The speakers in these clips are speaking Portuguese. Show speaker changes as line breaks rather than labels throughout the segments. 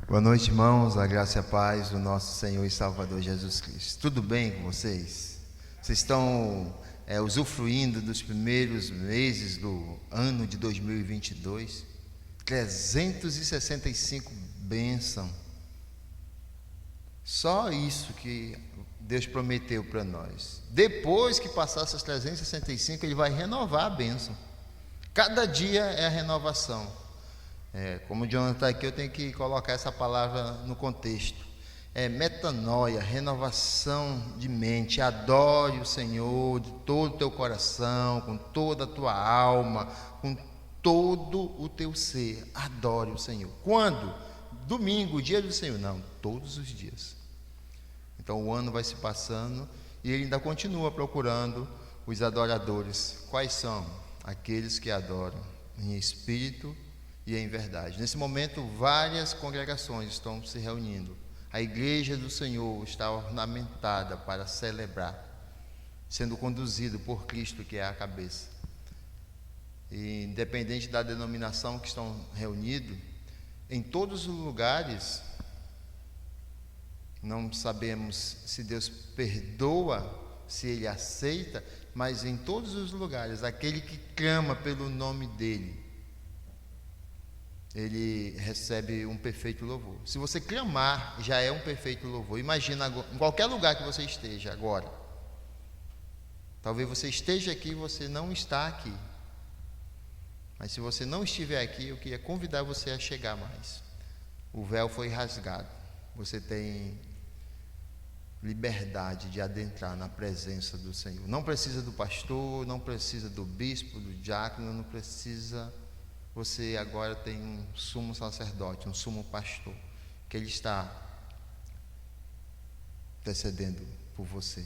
Boa noite, irmãos, a graça e a paz do nosso Senhor e Salvador Jesus Cristo. Tudo bem com vocês? Vocês estão usufruindo dos primeiros meses do ano de 2022? 365 bênçãos. Só isso que Deus prometeu para nós. Depois que passar essas 365, Ele vai renovar a bênção. Cada dia é a renovação. Como o Jonathan está aqui, eu tenho que colocar essa palavra no contexto. Metanoia, renovação de mente. Adore o Senhor de todo o teu coração, com toda a tua alma, com todo o teu ser. Adore o Senhor. Quando? Domingo, dia do Senhor? Não, todos os dias. Então o ano vai se passando e Ele ainda continua procurando os adoradores. Quais são? Aqueles que adoram em espírito e em verdade. Nesse momento, várias congregações estão se reunindo. A igreja do Senhor está ornamentada para celebrar, sendo conduzido por Cristo, que é a cabeça. E, independente da denominação que estão reunidos, em todos os lugares, não sabemos se Deus perdoa, se Ele aceita, mas em todos os lugares, aquele que clama pelo nome dEle, ele recebe um perfeito louvor. Se você clamar, já é um perfeito louvor. Imagina agora, em qualquer lugar que você esteja agora. Talvez você esteja aqui e você não está aqui. Mas se você não estiver aqui, eu queria convidar você a chegar mais. O véu foi rasgado. Você tem liberdade de adentrar na presença do Senhor. Não precisa do pastor, não precisa do bispo, do diácono, não precisa. Você agora tem um sumo sacerdote, um sumo pastor, que ele está intercedendo por você.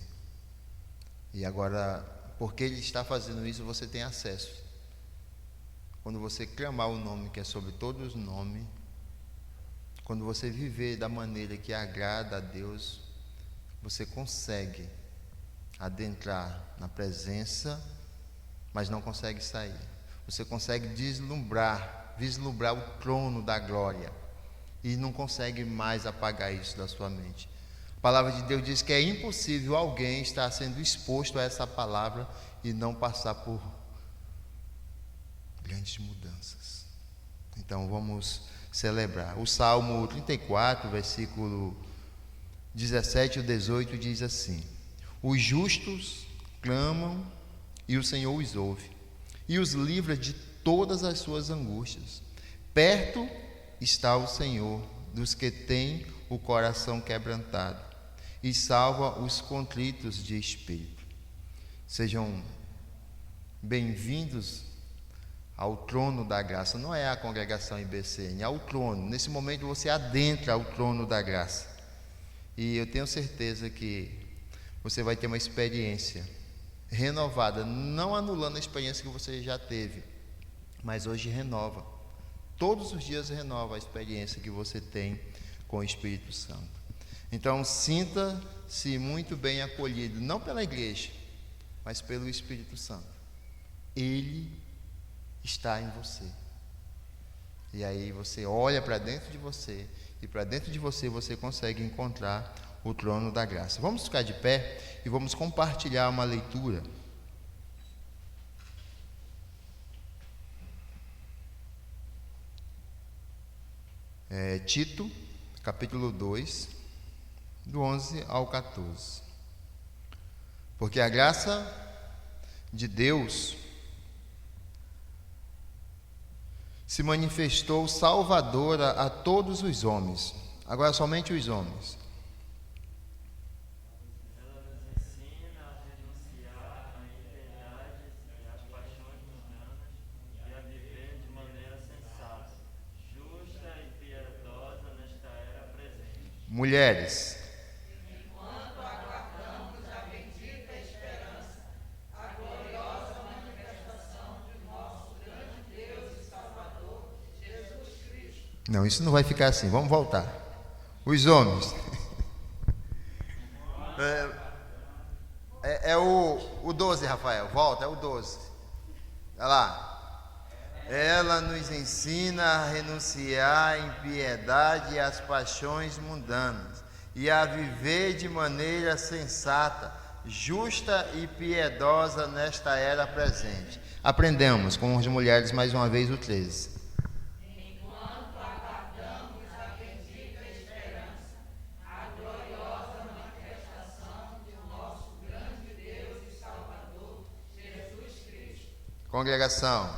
E agora, porque ele está fazendo isso, você tem acesso. Quando você clamar o nome que é sobre todos os nomes, quando você viver da maneira que agrada a Deus, você consegue adentrar na presença, mas não consegue sair. Você consegue vislumbrar o trono da glória e não consegue mais apagar isso da sua mente. A palavra de Deus diz que é impossível alguém estar sendo exposto a essa palavra e não passar por grandes mudanças. Então vamos celebrar. O Salmo 34, versículo 17 e 18 diz assim: os justos clamam e o Senhor os ouve e os livra de todas as suas angústias. Perto está o Senhor dos que têm o coração quebrantado e salva os contritos de espírito. Sejam bem-vindos ao trono da graça. Não é a congregação IBCN, é o trono. Nesse momento você adentra ao trono da graça. E eu tenho certeza que você vai ter uma experiência renovada, não anulando a experiência que você já teve, mas hoje renova. Todos os dias renova a experiência que você tem com o Espírito Santo. Então sinta-se muito bem acolhido, não pela igreja, mas pelo Espírito Santo. Ele está em você. E aí você olha para dentro de você, e para dentro de você você consegue encontrar o trono da graça. Vamos ficar de pé e vamos compartilhar uma leitura. Tito, capítulo 2, do 11 ao 14. Porque a graça de Deus se manifestou salvadora a todos os homens. Agora somente os homens. Mulheres,
enquanto aguardamos a bendita esperança, a gloriosa manifestação de nosso grande Deus e Salvador, Jesus Cristo.
não, isso não vai ficar assim, vamos voltar. Os homens. O 12, Rafael, volta, é o 12. Olha lá. Ela nos ensina a renunciar à impiedade e às paixões mundanas e a viver de maneira sensata, justa e piedosa nesta era presente. Aprendemos com as mulheres mais uma vez o 13.
Enquanto aguardamos a bendita esperança, a gloriosa manifestação de nosso grande Deus e Salvador, Jesus Cristo.
Congregação,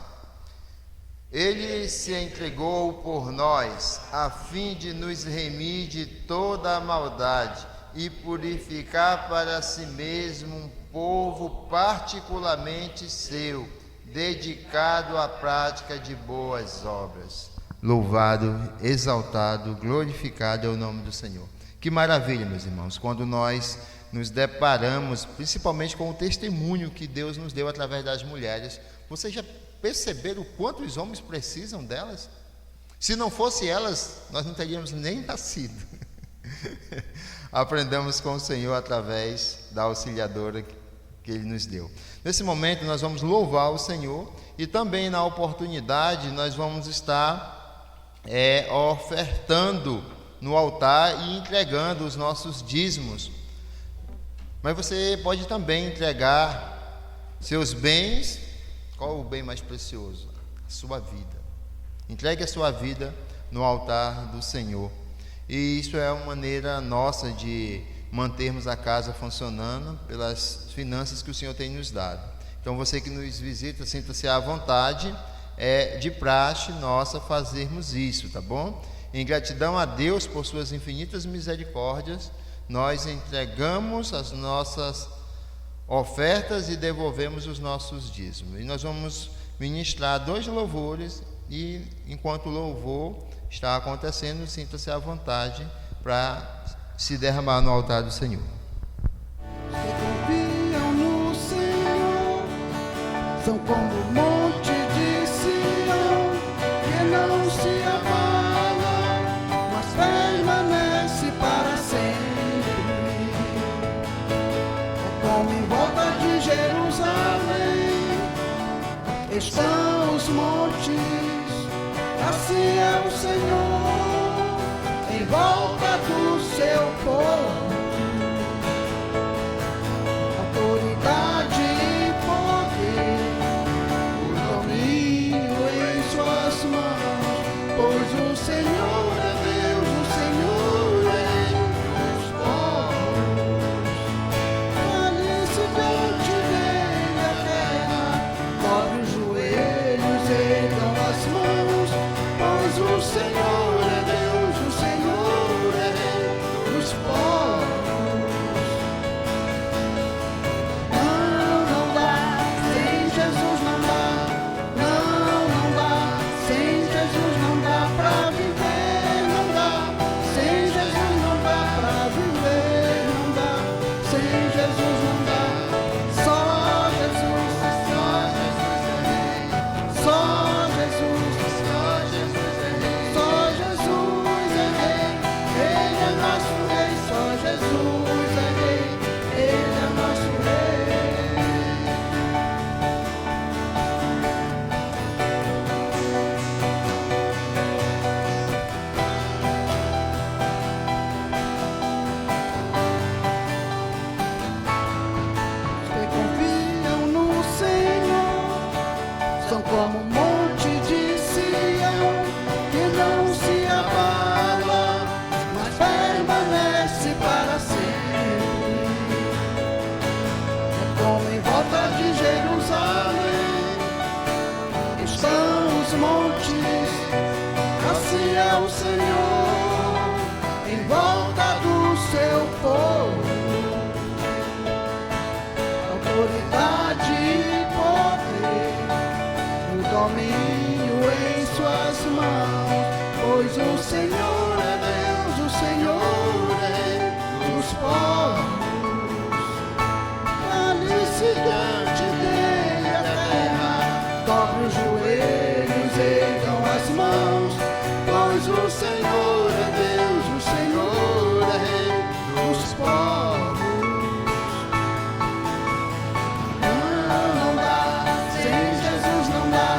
Ele se entregou por nós, a fim de nos remir de toda a maldade e purificar para si mesmo um povo particularmente seu, dedicado à prática de boas obras. Louvado, exaltado, glorificado é o nome do Senhor. Que maravilha, meus irmãos, quando nós nos deparamos, principalmente com o testemunho que Deus nos deu através das mulheres. Vocês já perceberam o quanto os homens precisam delas? Se não fosse elas, nós não teríamos nem nascido. Aprendamos com o Senhor através da auxiliadora que Ele nos deu. Nesse momento nós vamos louvar o Senhor e também na oportunidade nós vamos estar ofertando no altar e entregando os nossos dízimos. Mas você pode também entregar seus bens. Qual o bem mais precioso? A sua vida. Entregue a sua vida no altar do Senhor. E isso é uma maneira nossa de mantermos a casa funcionando pelas finanças que o Senhor tem nos dado. Então você que nos visita, sinta-se à vontade, é de praxe nossa fazermos isso, tá bom? Em gratidão a Deus por suas infinitas misericórdias, nós entregamos as nossas ofertas e devolvemos os nossos dízimos. E nós vamos ministrar 2 louvores e enquanto o louvor está acontecendo, sinta-se à vontade para se derramar no altar do Senhor.
Que confiam no Senhor são como o monte de Sião, que não se abala, mas permanece para sempre. É como em volta de Jerusalém estão os montes, assim é o Senhor em volta do seu povo. Autoridade e poder, o domínio em suas mãos, pois o Senhor é Deus, o Senhor é dos povos. Cale-se diante dele a terra, dobre os joelhos, ergam as mãos, pois o Senhor é Deus, o Senhor é Rei dos povos. Não dá, sem Jesus não dá. Não dá, sem Jesus não dá pra viver. Não dá, sem Jesus não dá pra viver. Não dá, sem Jesus não dá. Só Jesus é Rei. Só Jesus é Rei. Só Jesus é Rei. Ele é nosso Rei. Só Jesus é Rei. Ele é nosso Rei. Que confiam no Senhor são como um monte de Sião, que não se abala, mas permanece para sempre. É como em volta de Jerusalém estão os montes, assim é o Senhor em volta do seu povo. Autoridade e poder, o domínio em suas mãos, pois o Senhor é Deus, o Senhor é Rei dos povos. Cale-se diante dele a terra, dobre os joelhos, ergam as mãos, pois o Senhor é Deus, o Senhor é Rei dos povos. Não dá, sem Jesus não dá.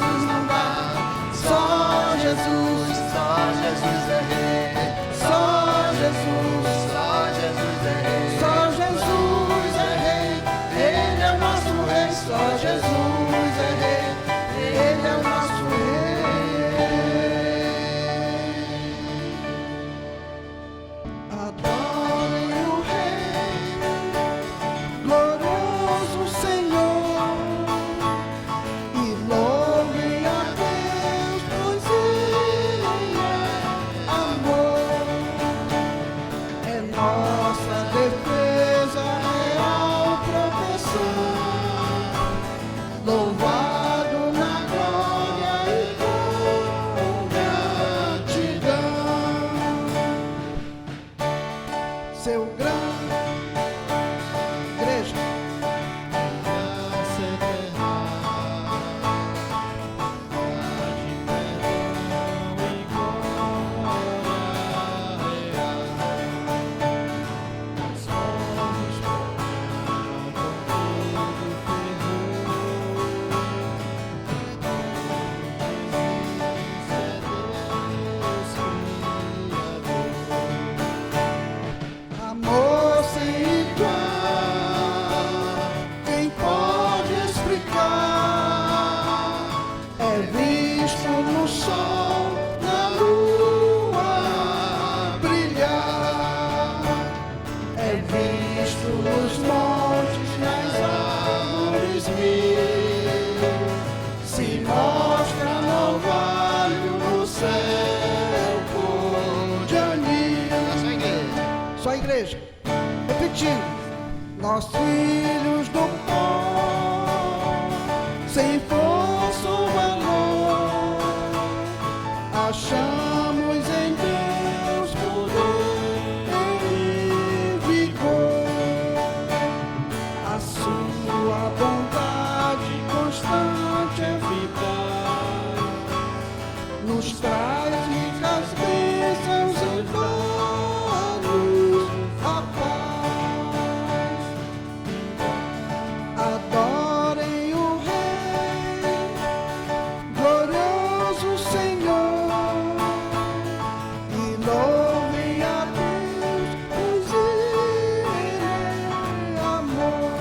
Jesus não dá. Só Jesus,
Só Jesus é rei.
só Jesus,
Só Jesus é rei.
só Jesus é rei. Ele é o nosso rei. Só Jesus é rei. Ele é o nosso rei. Adorem o rei, glorioso Senhor, e louvem a Deus, pois Ele é amor. É nossa defesa, real proteção. Louvado na glória e com gratidão. Seu grande igreja, amor sem igual, quem pode explicar? É visto no sol, na lua brilhar, é visto nos montes, nas árvores mil, se mostra no vale, no céu cor de anil.
Essa é a igreja.
Só a igreja, repetindo, nós filhos do pó, sem força ou valor, achamos em Deus poder e vigor. A sua bondade constante é vital, nos traz ricas bênçãos e dá-nos a paz. Adorem o Rei, glorioso Senhor, e louvem a Deus, pois Ele é amor.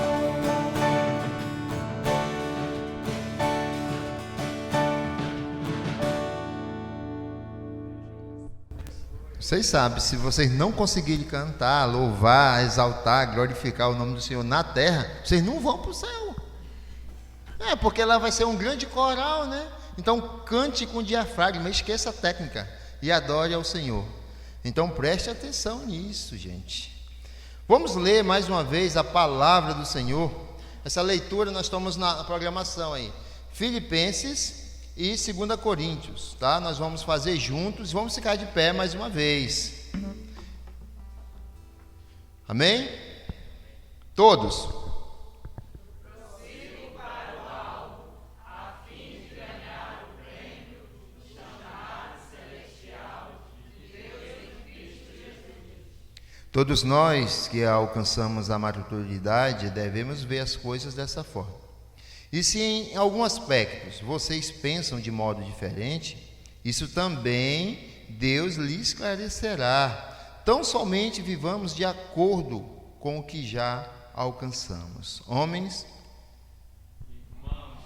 Vocês sabem, se vocês não conseguirem cantar, louvar, exaltar, glorificar o nome do Senhor na terra, vocês não vão para o céu. É, porque lá vai ser um grande coral, né? Então cante com diafragma, esqueça a técnica e adore ao Senhor. Então preste atenção nisso, gente. Vamos ler mais uma vez a palavra do Senhor. Essa leitura nós estamos na programação aí. Filipenses e 2 Coríntios, tá? Nós vamos fazer juntos, vamos ficar de pé mais uma vez. Amém? Todos. Todos nós que alcançamos a maturidade devemos ver as coisas dessa forma. E se em alguns aspectos vocês pensam de modo diferente, isso também Deus lhe esclarecerá. Tão somente vivamos de acordo com o que já alcançamos. Homens,
Irmãos,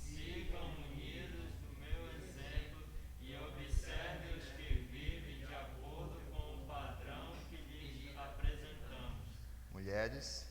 sigam unidos no meu exemplo e observem os que vivem de acordo com o padrão que lhes apresentamos.
mulheres,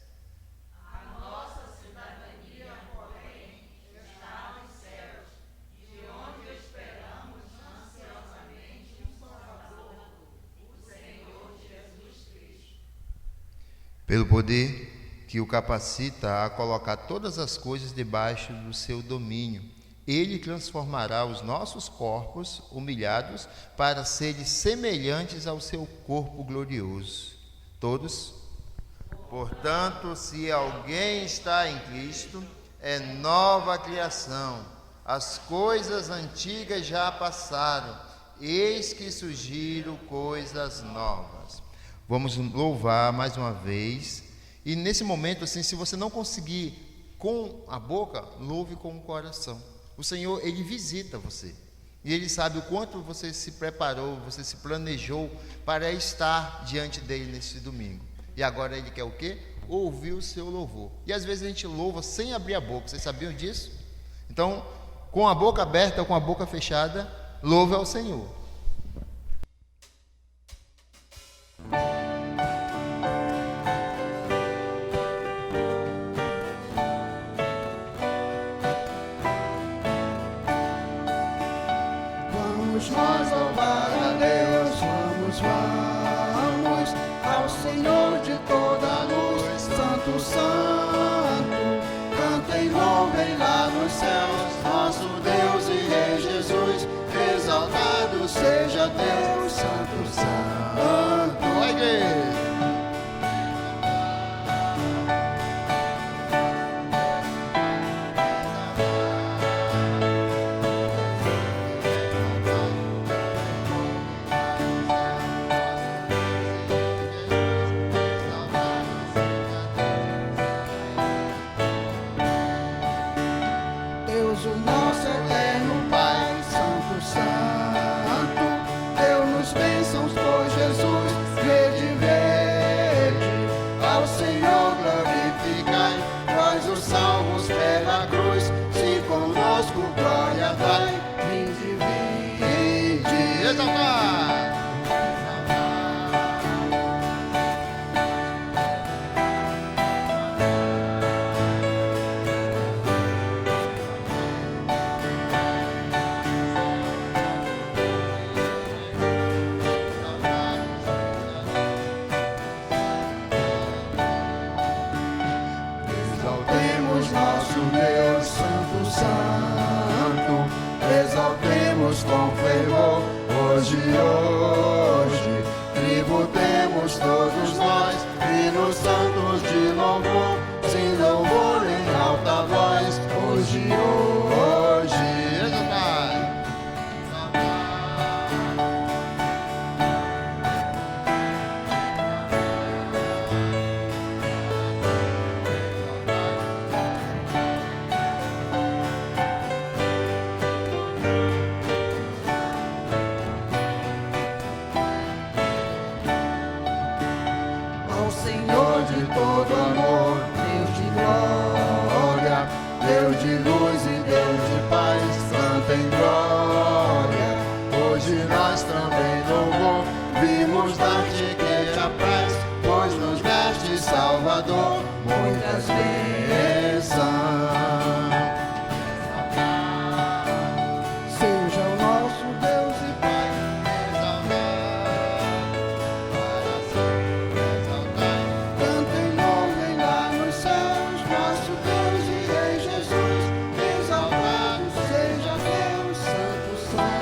pelo poder que o capacita a colocar todas as coisas debaixo do seu domínio, Ele transformará os nossos corpos humilhados para serem semelhantes ao seu corpo glorioso. Todos? Portanto, se alguém está em Cristo, é nova criação. As coisas antigas já passaram, eis que surgiram coisas novas. Vamos louvar mais uma vez. E nesse momento, assim, se você não conseguir com a boca, louve com o coração. O Senhor, Ele visita você. E Ele sabe o quanto você se preparou, você se planejou para estar diante dEle nesse domingo. E agora Ele quer o quê? Ouvir o seu louvor. E às vezes a gente louva sem abrir a boca. Vocês sabiam disso? Então, com a boca aberta ou com a boca fechada, louve ao Senhor.
Vamos nós louvar a Deus, vamos ao Senhor de toda a luz, Santo, Santo, cantem, louvem lá nos céus, nosso Deus e Rei Jesus, exaltado seja Deus, Santo, Santo.
Ó, igreja!
Deus, o nosso eterno Pai, Santo, Santo, deu-nos bênçãos por Jesus, vede, vede, ao Senhor glorificai, vós os salvos pela cruz, se conosco glória dai, vinde, vinde,
Exaltar!
Exaltemos nosso Deus, Santo, Santo, exaltemos com fervor, hoje, hoje, tributemos todos nós, hinos santos de louvor, sem louvor em alta voz, hoje, hoje,
Exaltar!
ao Senhor de todo amor, Deus de glória, Deus de luz e Deus de paz, cantem glória, hoje nós também louvor, vimos dar-te que te apraz, pois nos deste Salvador, muitas bênçãos. Seja o nosso Deus e Pai, cantem, louvem lá nos céus, nosso Deus e Rei Jesus, exaltado seja Deus, Santo, Santo.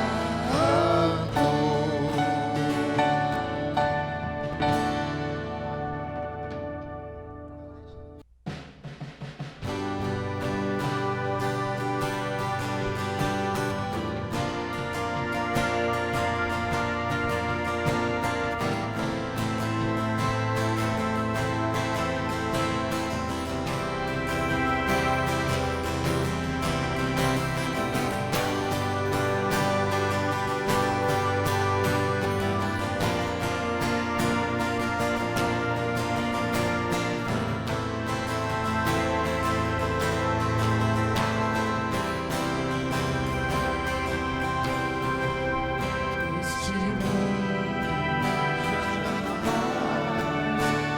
Este mundo jamais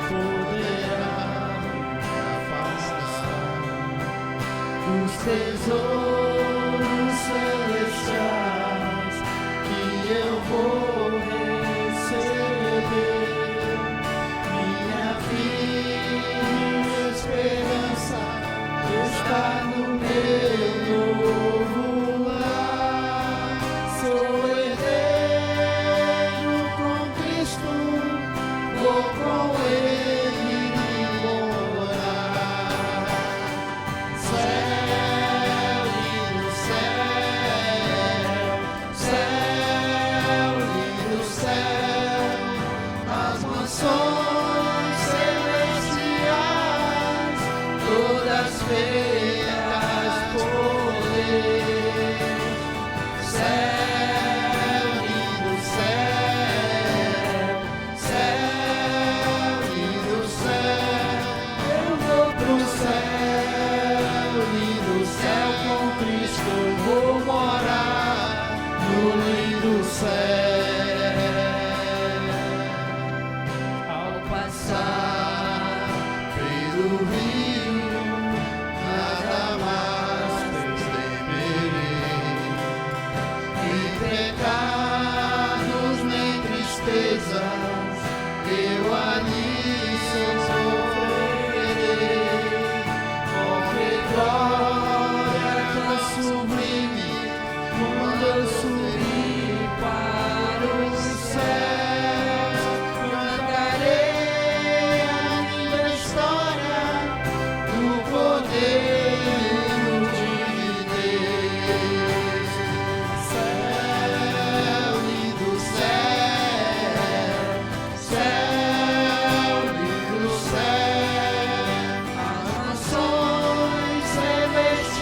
poderá me afastar dos tesouros celestiais que eu vou receber. Minha firme esperança está no meu novo lar. Sou herdeiro com Cristo, vou com Ele morar. Céu e do céu. Ao passar pelo rio, nada mais temerei. Nem pecados, nem tristezas, eu ali sofrerei. Porque glória tão sublime, quando eu subir para os céus, cantarei a minha história do poder de Deus. Céu, lindo céu, céu, lindo céu, as nações celestiais,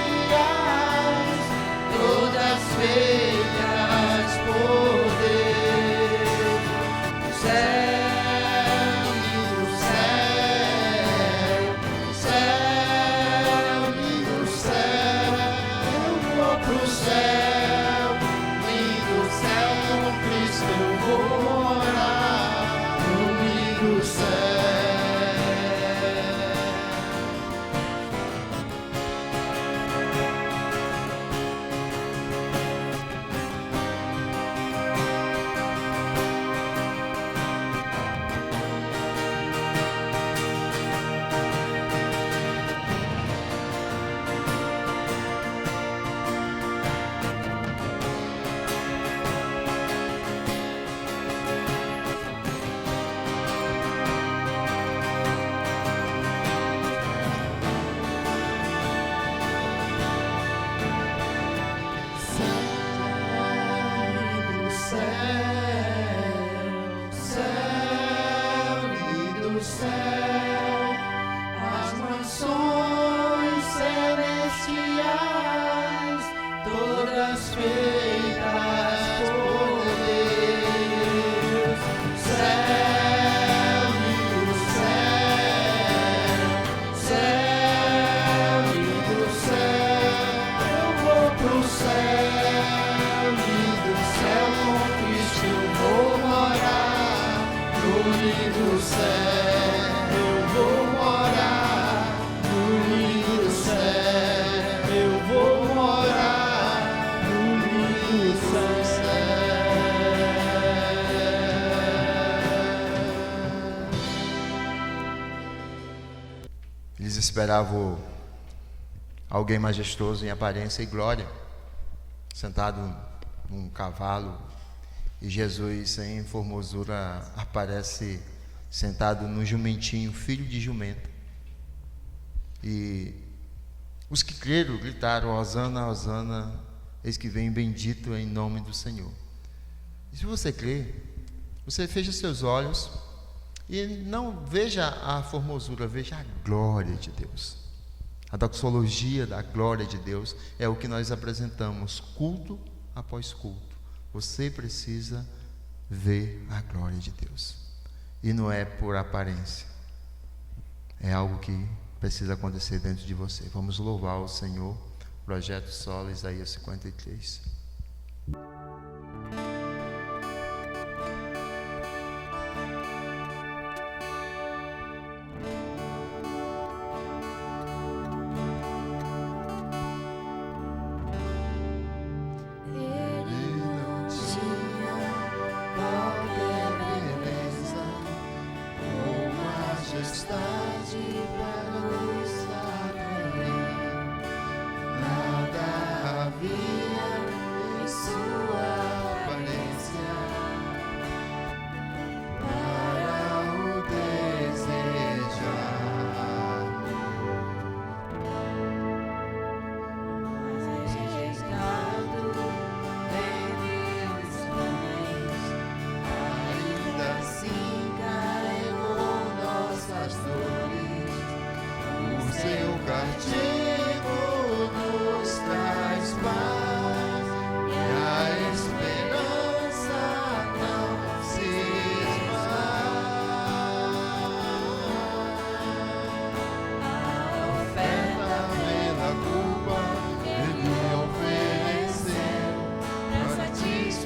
todas feitas por Deus. Céu, lindo céu, céu, lindo céu, eu vou pro céu, lindo céu, com Cristo eu vou morar no lindo céu. Céu, lindo céu, as nações celestiais, todas feitas por Deus. Céu, lindo céu, céu, lindo céu, eu vou pro céu, lindo céu, com Cristo eu vou morar no lindo céu, eu vou morar no lindo céu, eu vou morar no lindo céu.
Eles esperavam alguém majestoso em aparência e glória, sentado num cavalo, e Jesus em formosura aparece sentado no jumentinho, filho de jumenta. E os que creram gritaram: Hosana, Hosana, eis que vem bendito em nome do Senhor. E se você crê, você fecha seus olhos e não veja a formosura, veja a glória de Deus. A doxologia da glória de Deus é o que nós apresentamos culto após culto. Você precisa ver a glória de Deus, e não é por aparência, é algo que precisa acontecer dentro de você. Vamos louvar o Senhor. Projeto Solo, Isaías 53.
Ele não tinha qualquer beleza ou majestade para nos atrair. Nada havia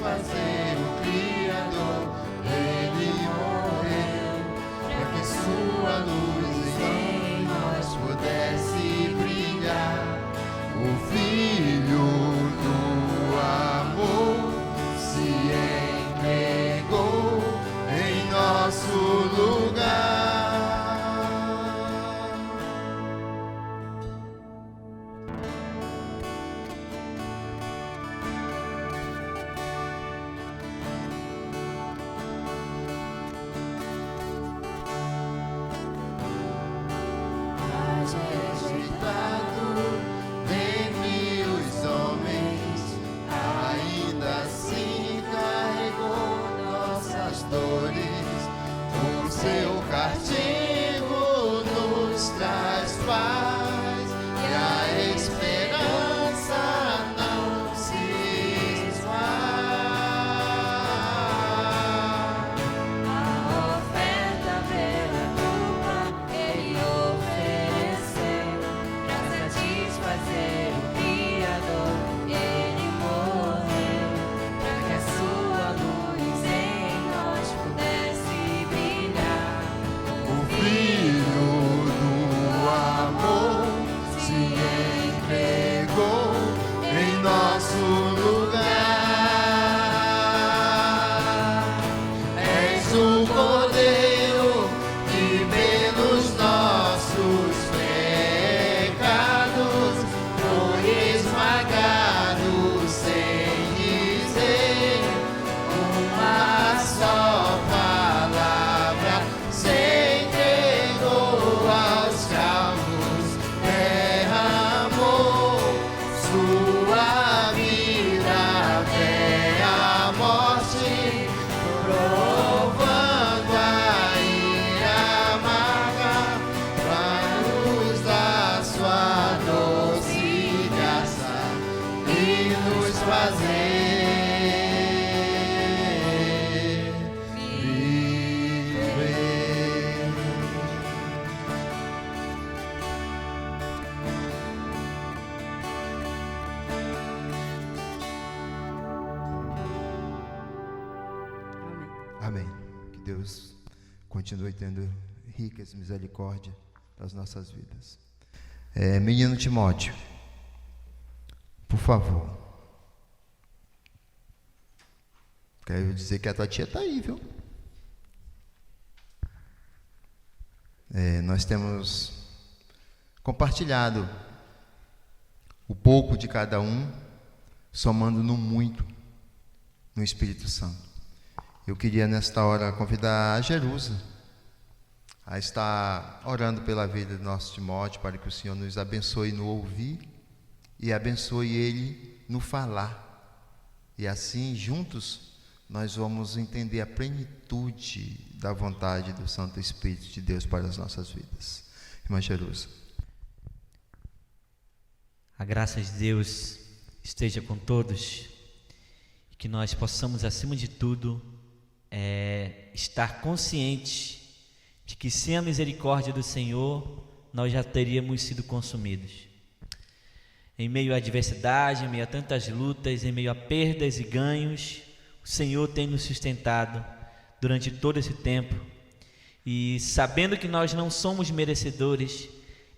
satisfazer o Criador, Ele morreu, para que sua luz em nós pudesse brilhar. O Filho do amor se entregou em nosso lugar. Seu castigo nos traz paz e a esperança não se esvai.
A oferta pela culpa Ele ofereceu, para satisfazer o Criador. Ele morreu, para que a sua luz em nós pudesse brilhar.
Filho do amor se entregou em nosso lugar. És o Cordeiro que pelos nossos pecados foi esmagado sem dizer uma só palavra. Aos calvos derramou sua vida até a morte, provando a ira amarga pra luz da sua doce graça e nos fazer Amém. Que Deus continue tendo ricas misericórdia nas nossas vidas. Menino Timóteo, por favor. Quero dizer que a tua tia está aí, viu? Nós temos compartilhado o pouco de cada um, somando no muito no Espírito Santo. Eu queria nesta hora convidar a Jerusa a estar orando pela vida do nosso Timóteo, para que o Senhor nos abençoe no ouvir e abençoe ele no falar. E assim, juntos, nós vamos entender a plenitude da vontade do Santo Espírito de Deus para as nossas vidas. Irmã Jerusa.
A graça de Deus esteja com todos e que nós possamos, acima de tudo, estar conscientes de que sem a misericórdia do Senhor nós já teríamos sido consumidos. Em meio à adversidade, em meio a tantas lutas, em meio a perdas e ganhos, o Senhor tem nos sustentado durante todo esse tempo, e sabendo que nós não somos merecedores,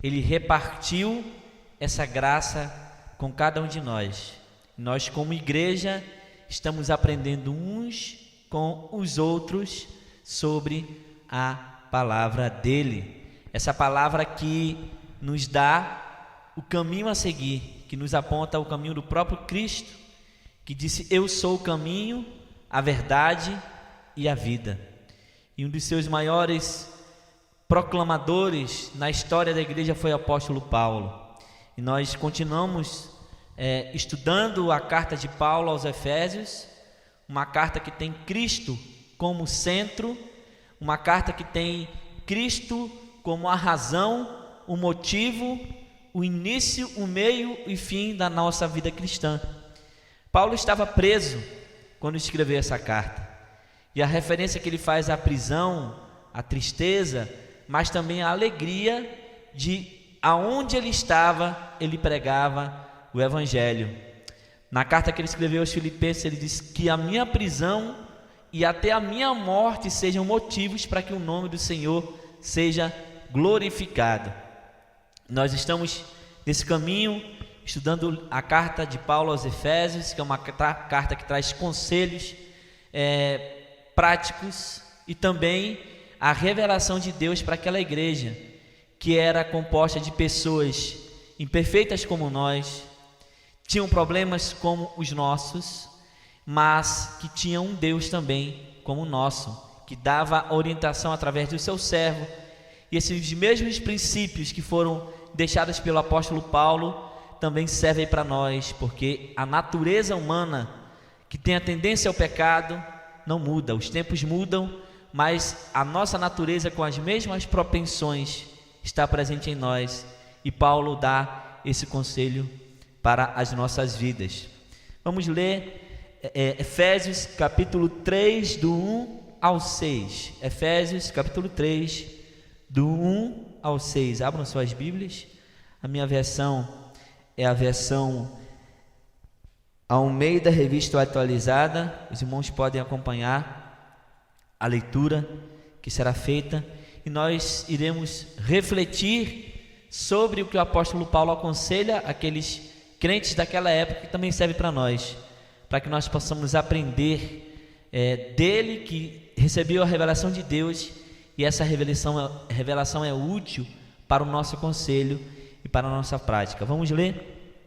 Ele repartiu essa graça com cada um de nós. Nós, como igreja, estamos aprendendo uns com os outros sobre a palavra dele, essa palavra que nos dá o caminho a seguir, que nos aponta o caminho do próprio Cristo, que disse: eu sou o caminho, a verdade e a vida. E um dos seus maiores proclamadores na história da igreja foi o apóstolo Paulo. E nós continuamos estudando a carta de Paulo aos Efésios, uma carta que tem Cristo como centro, uma carta que tem Cristo como a razão, o motivo, o início, o meio e fim da nossa vida cristã. Paulo estava preso quando escreveu essa carta, e a referência que ele faz à prisão, à tristeza, mas também à alegria de aonde ele estava, ele pregava o Evangelho. Na carta que ele escreveu aos Filipenses, ele diz que a minha prisão e até a minha morte sejam motivos para que o nome do Senhor seja glorificado. Nós estamos nesse caminho, estudando a carta de Paulo aos Efésios, que é uma carta que traz conselhos práticos e também a revelação de Deus para aquela igreja, que era composta de pessoas imperfeitas como nós, tinham problemas como os nossos, mas que tinham um Deus também como o nosso, que dava orientação através do seu servo. E esses mesmos princípios que foram deixados pelo apóstolo Paulo também servem para nós, porque a natureza humana, que tem a tendência ao pecado, não muda. Os tempos mudam, mas a nossa natureza, com as mesmas propensões, está presente em nós, e Paulo dá esse conselho para as nossas vidas. Vamos ler Efésios capítulo 3, do 1 ao 6. Efésios capítulo 3, do 1 ao 6. Abram suas Bíblias. A minha versão é a versão Almeida Revista Atualizada. Os irmãos podem acompanhar a leitura que será feita, e nós iremos refletir sobre o que o apóstolo Paulo aconselha aqueles crentes daquela época, que também serve para nós, para que nós possamos aprender dele, que recebeu a revelação de Deus, e essa revelação é útil para o nosso conselho e para a nossa prática. Vamos ler?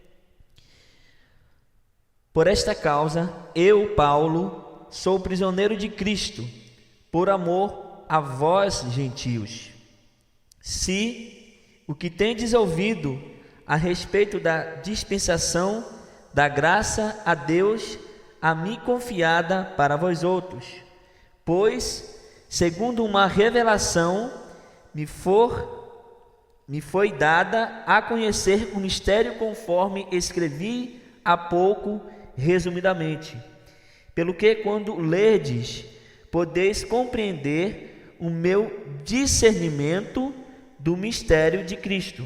Por esta causa, eu, Paulo, sou prisioneiro de Cristo, por amor a vós, gentios. Se o que tendes ouvido a respeito da dispensação da graça a Deus a mim confiada para vós outros, pois, segundo uma revelação, me foi dada a conhecer o mistério, conforme escrevi há pouco, resumidamente, pelo que, quando lerdes, podeis compreender o meu discernimento do mistério de Cristo,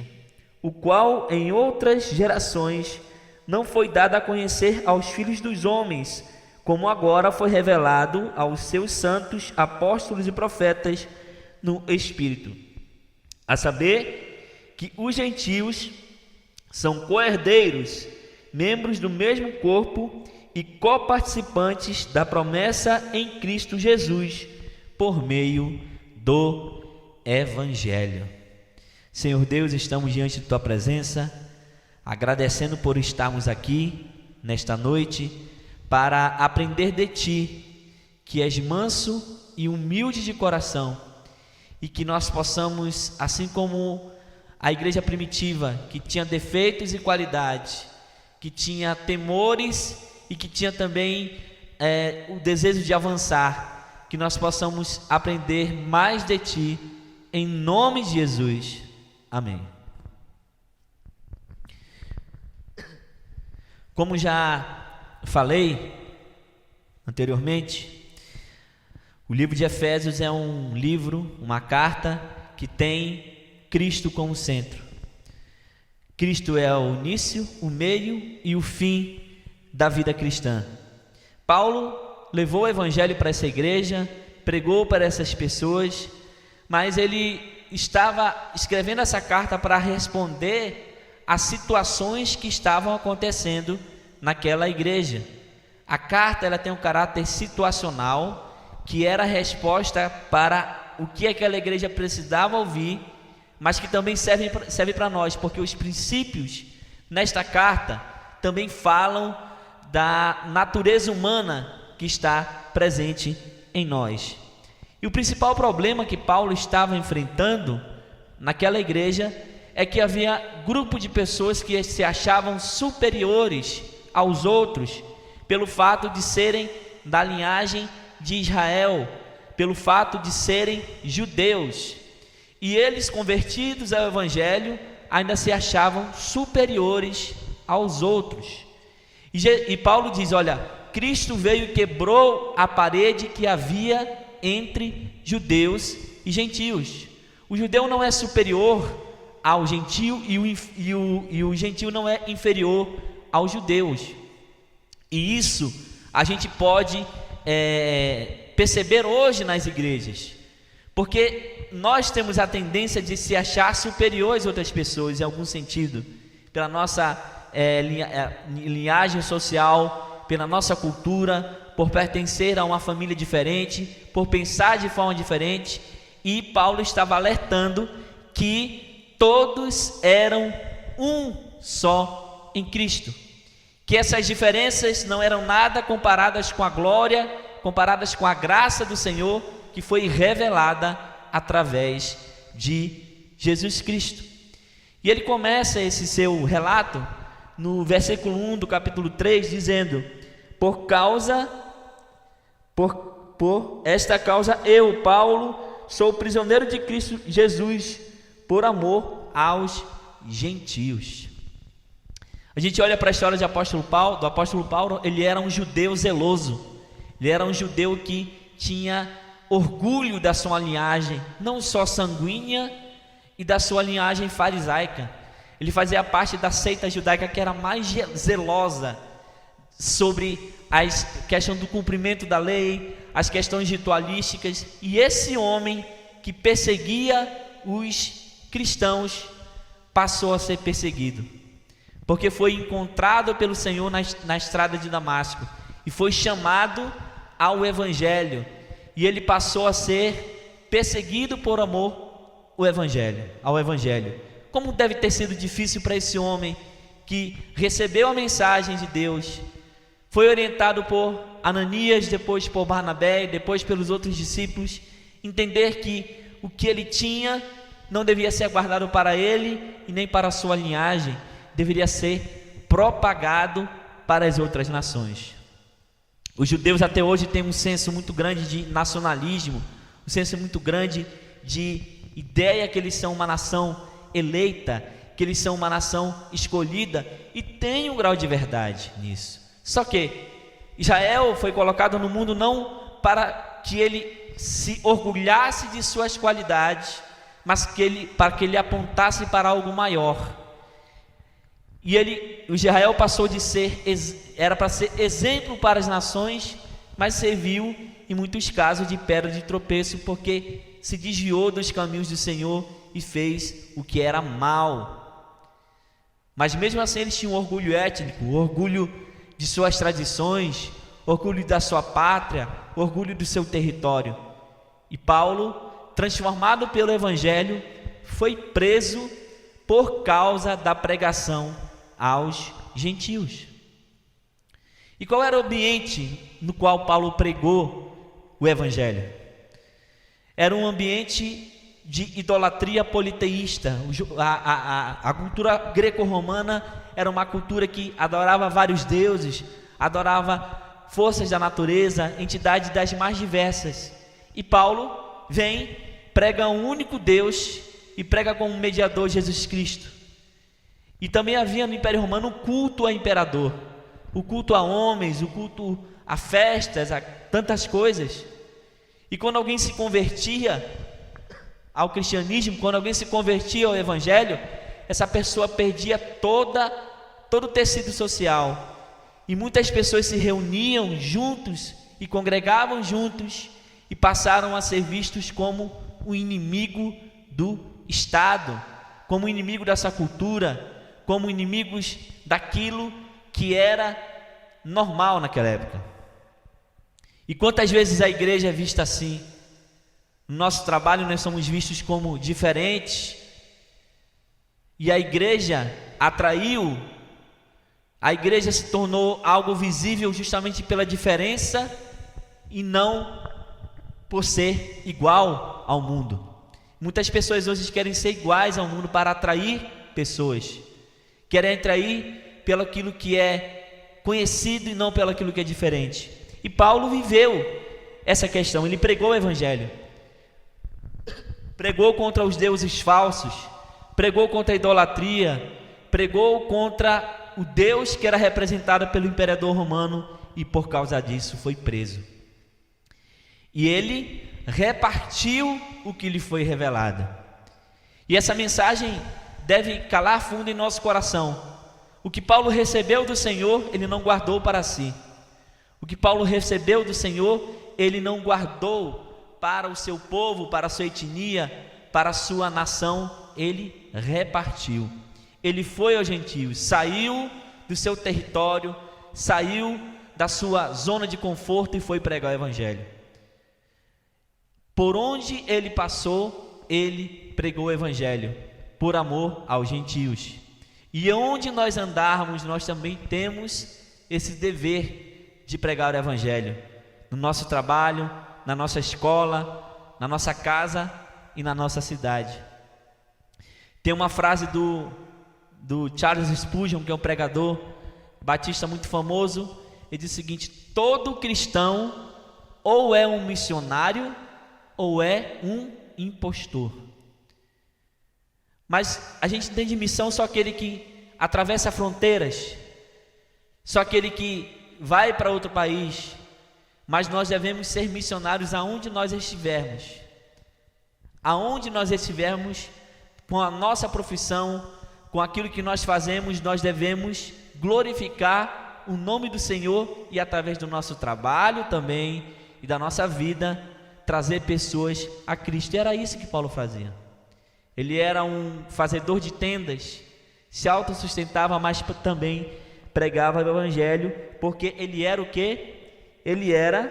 o qual em outras gerações não foi dado a conhecer aos filhos dos homens, como agora foi revelado aos seus santos apóstolos e profetas no Espírito, a saber que os gentios são co-herdeiros, membros do mesmo corpo e coparticipantes da promessa em Cristo Jesus, por meio do Evangelho. Senhor Deus, estamos diante de Tua presença, agradecendo por estarmos aqui nesta noite para aprender de Ti, que és manso e humilde de coração, e que nós possamos, assim como a igreja primitiva, que tinha defeitos e qualidades, que tinha temores e que tinha também o desejo de avançar, que nós possamos aprender mais de Ti, em nome de Jesus. Amém. Como já falei anteriormente, o livro de Efésios é um livro, uma carta que tem Cristo como centro. Cristo é o início, o meio e o fim da vida cristã. Paulo levou o evangelho para essa igreja, pregou para essas pessoas, mas ele estava escrevendo essa carta para responder às situações que estavam acontecendo naquela igreja. A carta ela tem um caráter situacional, que era a resposta para o que aquela igreja precisava ouvir, mas que também serve para nós, porque os princípios nesta carta também falam da natureza humana que está presente em nós. E o principal problema que Paulo estava enfrentando naquela igreja é que havia grupo de pessoas que se achavam superiores aos outros pelo fato de serem da linhagem de Israel, pelo fato de serem judeus. E eles, convertidos ao evangelho, ainda se achavam superiores aos outros. E Paulo diz, olha, Cristo veio e quebrou a parede que havia entre judeus e gentios. O judeu não é superior ao gentio e o gentio não é inferior aos judeus. E isso a gente pode perceber hoje nas igrejas, porque nós temos a tendência de se achar superiores a outras pessoas, em algum sentido, pela nossa linhagem social, pela nossa cultura, por pertencer a uma família diferente, por pensar de forma diferente. E Paulo estava alertando que todos eram um só em Cristo, que essas diferenças não eram nada comparadas com a glória, comparadas com a graça do Senhor, que foi revelada através de Jesus Cristo. E ele começa esse seu relato no versículo 1 do capítulo 3, dizendo: por esta causa eu, Paulo, sou prisioneiro de Cristo Jesus, por amor aos gentios. A gente olha para a história do apóstolo Paulo, ele era um judeu zeloso, ele era um judeu que tinha orgulho da sua linhagem, não só sanguínea, e da sua linhagem farisaica. Ele fazia parte da seita judaica que era mais zelosa sobre a questão do cumprimento da lei, as questões ritualísticas. E esse homem que perseguia os cristãos passou a ser perseguido, porque foi encontrado pelo Senhor na estrada de Damasco e foi chamado ao Evangelho, e ele passou a ser perseguido por amor ao Evangelho. Como deve ter sido difícil para esse homem que recebeu a mensagem de Deus, foi orientado por Ananias, depois por Barnabé, depois pelos outros discípulos, entender que o que ele tinha não devia ser guardado para ele e nem para a sua linhagem, deveria ser propagado para as outras nações. Os judeus até hoje têm um senso muito grande de nacionalismo, um senso muito grande de ideia que eles são uma nação eleita, que eles são uma nação escolhida, e tem um grau de verdade nisso. Só que Israel foi colocado no mundo não para que ele se orgulhasse de suas qualidades, mas para que ele apontasse para algo maior. E o Israel passou de era para ser exemplo para as nações, mas serviu em muitos casos de pedra de tropeço, porque se desviou dos caminhos do Senhor e fez o que era mal. Mas mesmo assim eles tinham orgulho étnico, orgulho de suas tradições, orgulho da sua pátria, orgulho do seu território. E Paulo, transformado pelo Evangelho, foi preso por causa da pregação aos gentios. E qual era o ambiente no qual Paulo pregou o Evangelho? Era um ambiente de idolatria politeísta. A cultura greco-romana era uma cultura que adorava vários deuses, adorava forças da natureza, entidades das mais diversas. E Paulo vem, prega um único Deus e prega como mediador Jesus Cristo. E também havia no Império Romano o culto a imperador, o culto a homens, o culto a festas, a tantas coisas. E quando alguém se convertia ao cristianismo, quando alguém se convertia ao Evangelho, essa pessoa perdia todo o tecido social. E muitas pessoas se reuniam juntos e congregavam juntos e passaram a ser vistos como o inimigo do Estado, como inimigo dessa cultura, como inimigos daquilo que era normal naquela época. E quantas vezes a igreja é vista assim? No nosso trabalho nós somos vistos como diferentes, e a igreja se tornou algo visível justamente pela diferença e não por ser igual ao mundo. Muitas pessoas hoje querem ser iguais ao mundo para atrair pessoas, querem atrair pelo aquilo que é conhecido e não pelo aquilo que é diferente. E Paulo viveu essa questão, ele pregou o Evangelho, pregou contra os deuses falsos, pregou contra a idolatria, pregou contra o Deus que era representado pelo imperador romano, e por causa disso foi preso. E ele repartiu o que lhe foi revelado. E essa mensagem deve calar fundo em nosso coração. O que Paulo recebeu do Senhor, ele não guardou para si. O que Paulo recebeu do Senhor, ele não guardou para o seu povo, para a sua etnia, para a sua nação, ele repartiu. Ele foi aos gentios, saiu do seu território, saiu da sua zona de conforto e foi pregar o evangelho. Por onde ele passou, ele pregou o evangelho, por amor aos gentios. E onde nós andarmos, nós também temos esse dever de pregar o evangelho, no nosso trabalho, na nossa escola, na nossa casa e na nossa cidade. Tem uma frase do Charles Spurgeon, que é um pregador batista muito famoso. Ele diz o seguinte: todo cristão ou é um missionário ou é um impostor. Mas a gente entende missão só aquele que atravessa fronteiras, só aquele que vai para outro país. Mas nós devemos ser missionários aonde nós estivermos. Aonde nós estivermos, com a nossa profissão, com aquilo que nós fazemos, nós devemos glorificar o nome do Senhor e através do nosso trabalho também e da nossa vida, trazer pessoas a Cristo. E era isso que Paulo fazia. Ele era um fazedor de tendas, se autossustentava, mas também pregava o evangelho, porque ele era o quê? Ele era,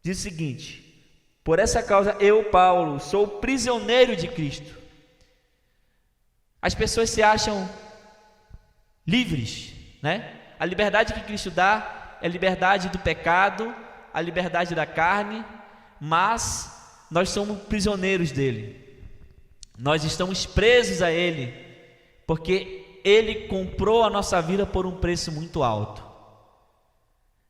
diz o seguinte: por essa causa eu, Paulo, sou prisioneiro de Cristo. As pessoas se acham livres, né? A liberdade que Cristo dá é a liberdade do pecado, a liberdade da carne, mas nós somos prisioneiros dele. Nós estamos presos a ele, porque ele comprou a nossa vida por um preço muito alto.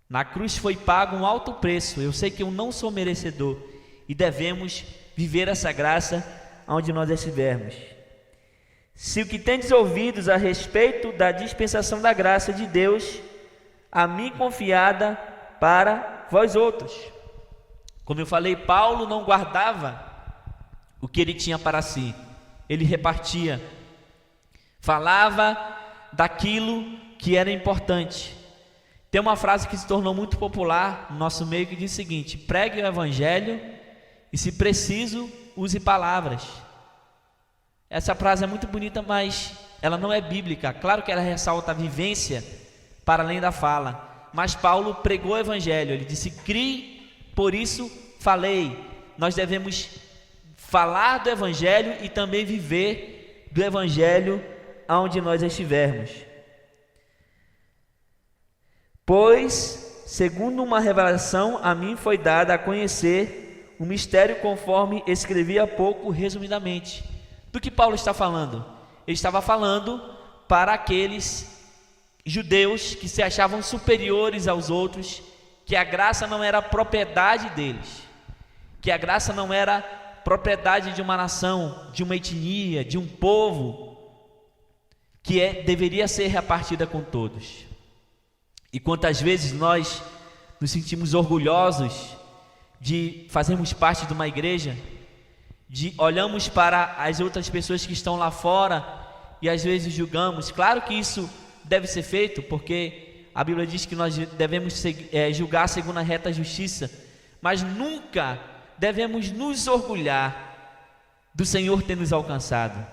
Na cruz foi pago um alto preço. Eu sei que eu não sou merecedor e devemos viver essa graça onde nós estivermos. Se o que tendes ouvidos a respeito da dispensação da graça de Deus, a mim confiada para vós outros. Como eu falei, Paulo não guardava o que ele tinha para si, ele repartia, falava daquilo que era importante. Tem uma frase que se tornou muito popular no nosso meio que diz o seguinte: pregue o evangelho e, se preciso, use palavras. Essa frase é muito bonita, mas ela não é bíblica. Claro que ela ressalta a vivência para além da fala, mas Paulo pregou o evangelho. Ele disse: crie, por isso falei. Nós devemos falar do evangelho e também viver do evangelho aonde nós estivermos. Pois, segundo uma revelação, a mim foi dada a conhecer o mistério, conforme escrevi há pouco, resumidamente. Do que Paulo está falando? Ele estava falando para aqueles judeus que se achavam superiores aos outros, que a graça não era propriedade deles, que a graça não era propriedade de uma nação, de uma etnia, de um povo, que deveria ser repartida com todos. E quantas vezes nós nos sentimos orgulhosos de fazermos parte de uma igreja, olhamos para as outras pessoas que estão lá fora e às vezes julgamos. Claro que isso deve ser feito, porque a Bíblia diz que nós devemos julgar segundo a reta justiça, mas nunca devemos nos orgulhar do Senhor ter nos alcançado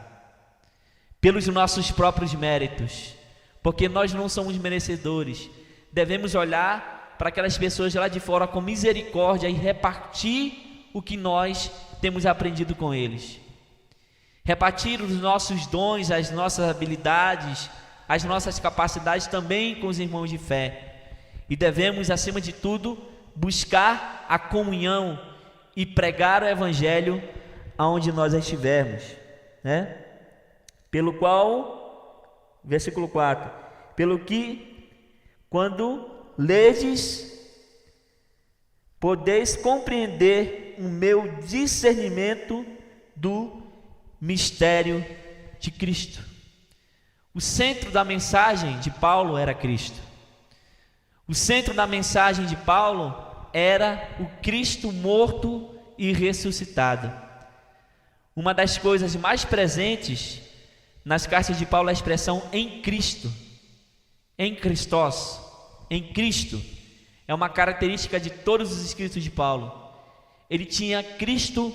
pelos nossos próprios méritos, porque nós não somos merecedores. Devemos olhar para aquelas pessoas lá de fora com misericórdia e repartir o que nós temos aprendido com eles, repartir os nossos dons, as nossas habilidades, as nossas capacidades também com os irmãos de fé. E devemos, acima de tudo, buscar a comunhão e pregar o evangelho aonde nós estivermos, né? Pelo qual, versículo 4, pelo que quando ledes, podeis compreender o meu discernimento do mistério de Cristo. O centro da mensagem de Paulo era Cristo. O centro da mensagem de Paulo era o Cristo morto e ressuscitado. Uma das coisas mais presentes nas cartas de Paulo é a expressão em Cristo, em Christos. em Cristo. É uma característica de todos os escritos de Paulo. Ele tinha Cristo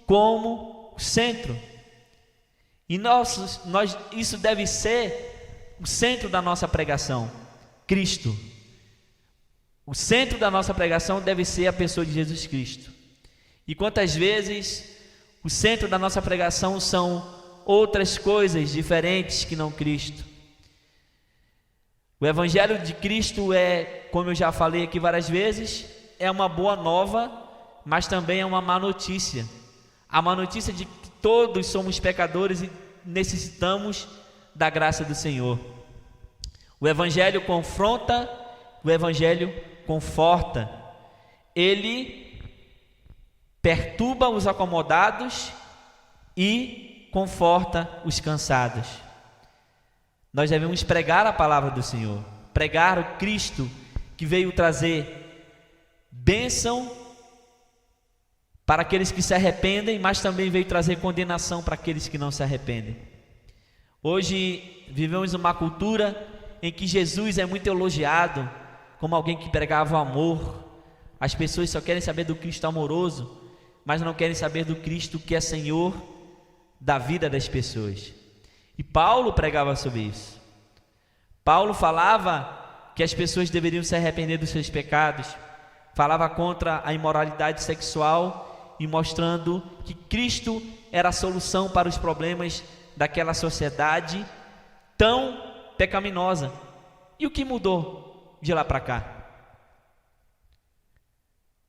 como centro. E isso deve ser o centro da nossa pregação, Cristo. O centro da nossa pregação deve ser a pessoa de Jesus Cristo. E quantas vezes o centro da nossa pregação são outras coisas diferentes que não Cristo. O Evangelho de Cristo é, como eu já falei aqui várias vezes, é uma boa nova, mas também é uma má notícia. A má notícia de que todos somos pecadores e necessitamos da graça do Senhor. O Evangelho confronta, o Evangelho conforta. Ele perturba os acomodados e conforta os cansados. Nós devemos pregar a palavra do Senhor, pregar o Cristo que veio trazer bênção para aqueles que se arrependem, mas também veio trazer condenação para aqueles que não se arrependem. Hoje vivemos uma cultura em que Jesus é muito elogiado como alguém que pregava o amor. As pessoas só querem saber do Cristo amoroso, mas não querem saber do Cristo que é Senhor da vida das pessoas. E Paulo pregava sobre isso. Paulo falava que as pessoas deveriam se arrepender dos seus pecados, falava contra a imoralidade sexual e mostrando que Cristo era a solução para os problemas daquela sociedade tão pecaminosa. E o que mudou de lá para cá?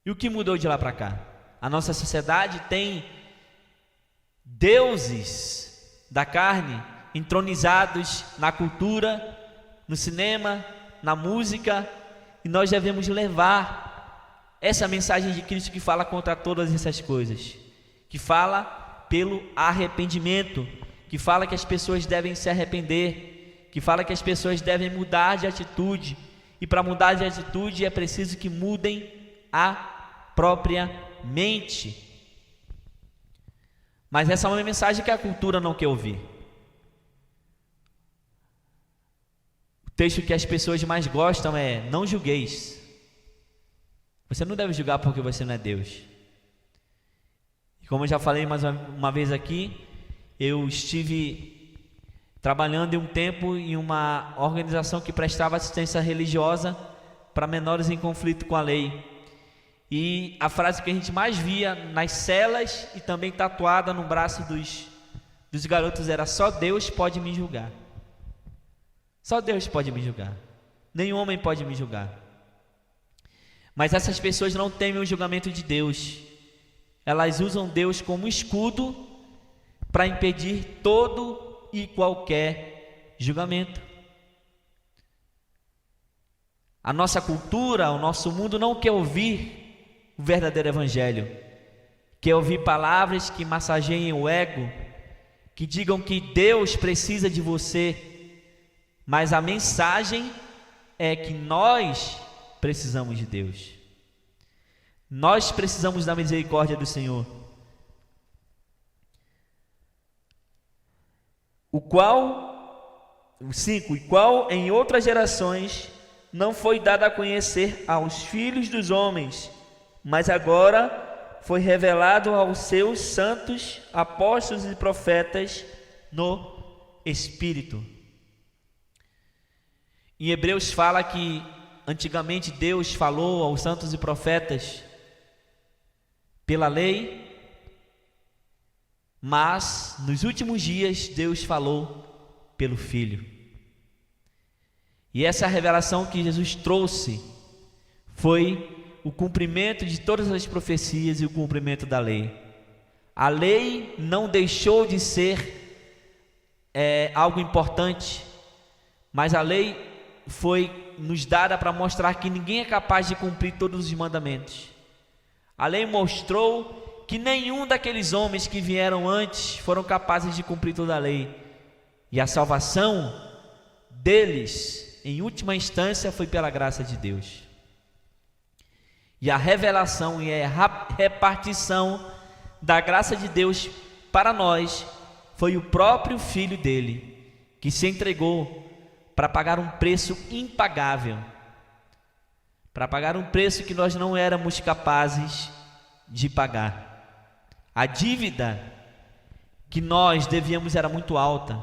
E o que mudou de lá para cá? A nossa sociedade tem deuses da carne entronizados na cultura, no cinema, na música, e nós devemos levar essa mensagem de Cristo que fala contra todas essas coisas, que fala pelo arrependimento, que fala que as pessoas devem se arrepender, que fala que as pessoas devem mudar de atitude, e para mudar de atitude é preciso que mudem a própria mente. Mas essa é uma mensagem que a cultura não quer ouvir. O texto que as pessoas mais gostam é: não julgueis. Você não deve julgar porque você não é Deus. E como eu já falei mais uma vez aqui, eu estive trabalhando em um tempo em uma organização que prestava assistência religiosa para menores em conflito com a lei. E a frase que a gente mais via nas celas e também tatuada no braço dos garotos era: só Deus pode me julgar. Só Deus pode me julgar. Nenhum homem pode me julgar. Mas essas pessoas não temem o julgamento de Deus. Elas usam Deus como escudo para impedir todo e qualquer julgamento. A nossa cultura, o nosso mundo não quer ouvir o verdadeiro evangelho. Quer ouvir palavras que massageiem o ego, que digam que Deus precisa de você. Mas a mensagem é que nós precisamos de Deus. Nós precisamos da misericórdia do Senhor. O qual em outras gerações não foi dado a conhecer aos filhos dos homens, mas agora foi revelado aos seus santos apóstolos e profetas no Espírito. Em Hebreus fala que antigamente Deus falou aos santos e profetas pela lei, mas nos últimos dias Deus falou pelo Filho. E essa revelação que Jesus trouxe foi o cumprimento de todas as profecias e o cumprimento da lei. A lei não deixou de ser algo importante, mas a lei foi nos dada para mostrar que ninguém é capaz de cumprir todos os mandamentos. A lei mostrou que nenhum daqueles homens que vieram antes foram capazes de cumprir toda a lei. E a salvação deles, em última instância, foi pela graça de Deus. E a revelação e a repartição da graça de Deus para nós foi o próprio Filho dele, que se entregou para pagar um preço impagável, para pagar um preço que nós não éramos capazes de pagar. A dívida que nós devíamos era muito alta,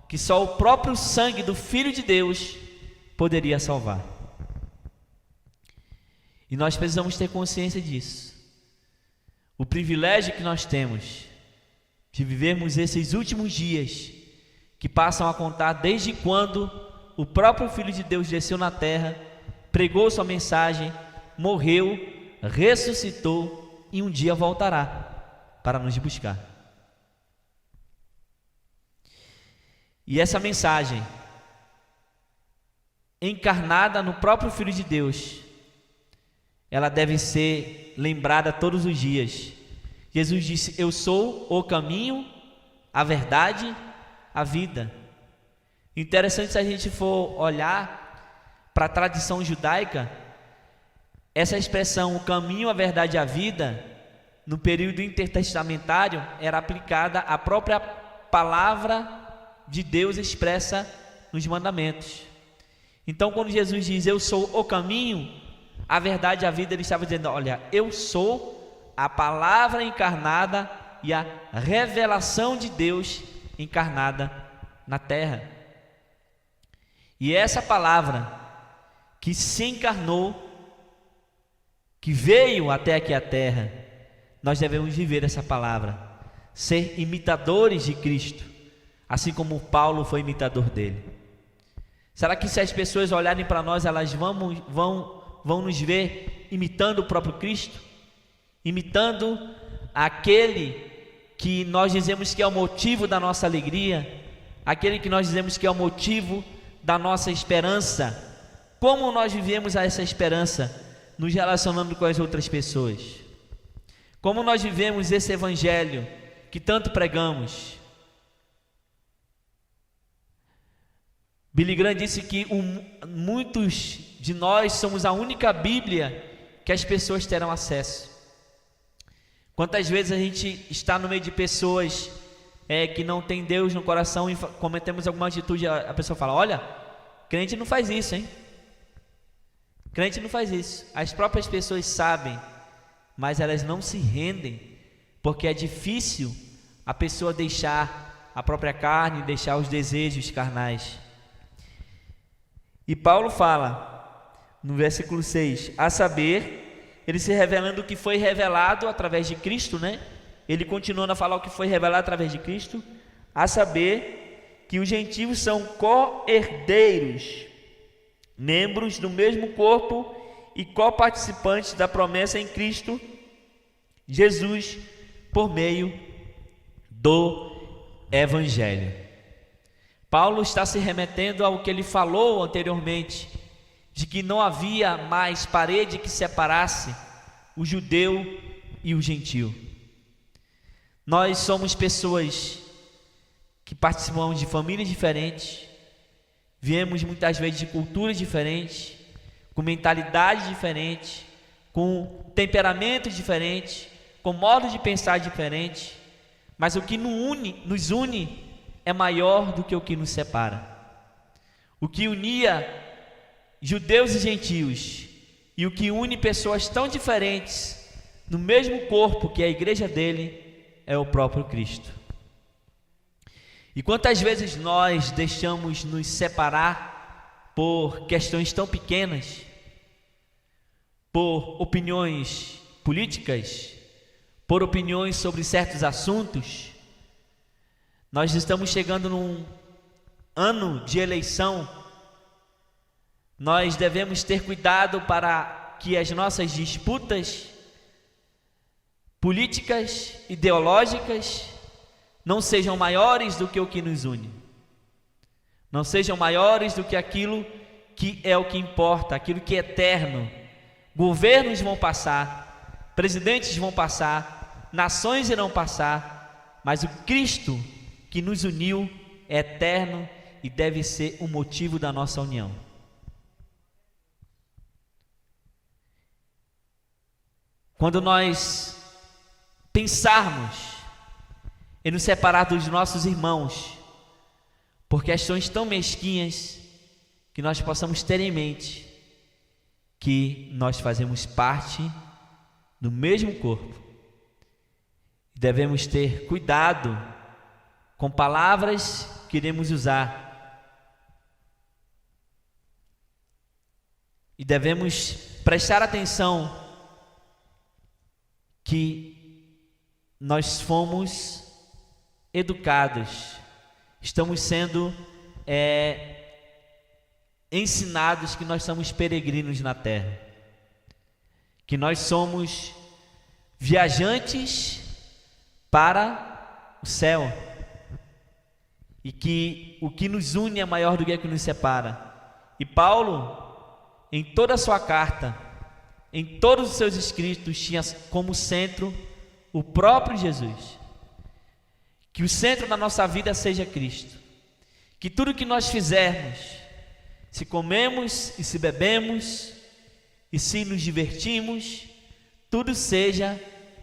que só o próprio sangue do Filho de Deus poderia salvar. E nós precisamos ter consciência disso. O privilégio que nós temos de vivermos esses últimos dias, que passam a contar desde quando o próprio Filho de Deus desceu na terra, pregou sua mensagem, morreu, ressuscitou e um dia voltará para nos buscar. E essa mensagem, encarnada no próprio Filho de Deus, ela deve ser lembrada todos os dias. Jesus disse: eu sou o caminho, a verdade, a vida. Interessante, se a gente for olhar para a tradição judaica, essa expressão, o caminho, a verdade e a vida, no período intertestamentário, era aplicada à própria palavra de Deus expressa nos mandamentos. Então, quando Jesus diz: eu sou o caminho, a verdade e a vida, ele estava dizendo: olha, eu sou a palavra encarnada e a revelação de Deus encarnada na terra. E essa palavra que se encarnou, que veio até aqui a terra, nós devemos viver essa palavra, ser imitadores de Cristo, assim como Paulo foi imitador dele. Será que se as pessoas olharem para nós, elas vão nos ver imitando o próprio Cristo? Imitando aquele que nós dizemos que é o motivo da nossa alegria, aquele que nós dizemos que é o motivo da nossa esperança. Como nós vivemos essa esperança? Nos relacionando com as outras pessoas. Como nós vivemos esse evangelho que tanto pregamos? Billy Graham disse que muitos de nós somos a única Bíblia que as pessoas terão acesso. Quantas vezes a gente está no meio de pessoas que não tem Deus no coração e cometemos alguma atitude, a pessoa fala: olha, crente não faz isso, hein? Crente não faz isso. As próprias pessoas sabem, mas elas não se rendem, porque é difícil a pessoa deixar a própria carne, deixar os desejos carnais. E Paulo fala no versículo 6, a saber, ele se revelando o que foi revelado através de Cristo, né? Ele continuando a falar o que foi revelado através de Cristo, a saber que os gentios são co-herdeiros, membros do mesmo corpo e co-participantes da promessa em Cristo Jesus, por meio do Evangelho. Paulo está se remetendo ao que ele falou anteriormente, de que não havia mais parede que separasse o judeu e o gentio. Nós somos pessoas que participamos de famílias diferentes, viemos muitas vezes de culturas diferentes, com mentalidades diferentes, com temperamentos diferentes, com modos de pensar diferentes, mas o que nos une é maior do que o que nos separa. O que unia judeus e gentios e o que une pessoas tão diferentes no mesmo corpo que é a igreja dele é o próprio Cristo. E quantas vezes nós deixamos nos separar por questões tão pequenas, por opiniões políticas, por opiniões sobre certos assuntos? Nós estamos chegando num ano de eleição. Nós devemos ter cuidado para que as nossas disputas políticas, ideológicas, não sejam maiores do que o que nos une, não sejam maiores do que aquilo que é o que importa, aquilo que é eterno. Governos vão passar, presidentes vão passar, nações irão passar, mas o Cristo que nos uniu é eterno e deve ser o motivo da nossa união. Quando nós pensarmos em nos separar dos nossos irmãos por questões tão mesquinhas, que nós possamos ter em mente que nós fazemos parte do mesmo corpo. Devemos ter cuidado com palavras que iremos usar. E devemos prestar atenção que nós fomos educados, estamos sendo ensinados que nós somos peregrinos na terra, que nós somos viajantes para o céu, e que o que nos une é maior do que o que nos separa. E Paulo, em toda a sua carta, em todos os seus escritos, tinha como centro o próprio Jesus. Que o centro da nossa vida seja Cristo. Que tudo que nós fizermos, se comemos e se bebemos, e se nos divertimos, tudo seja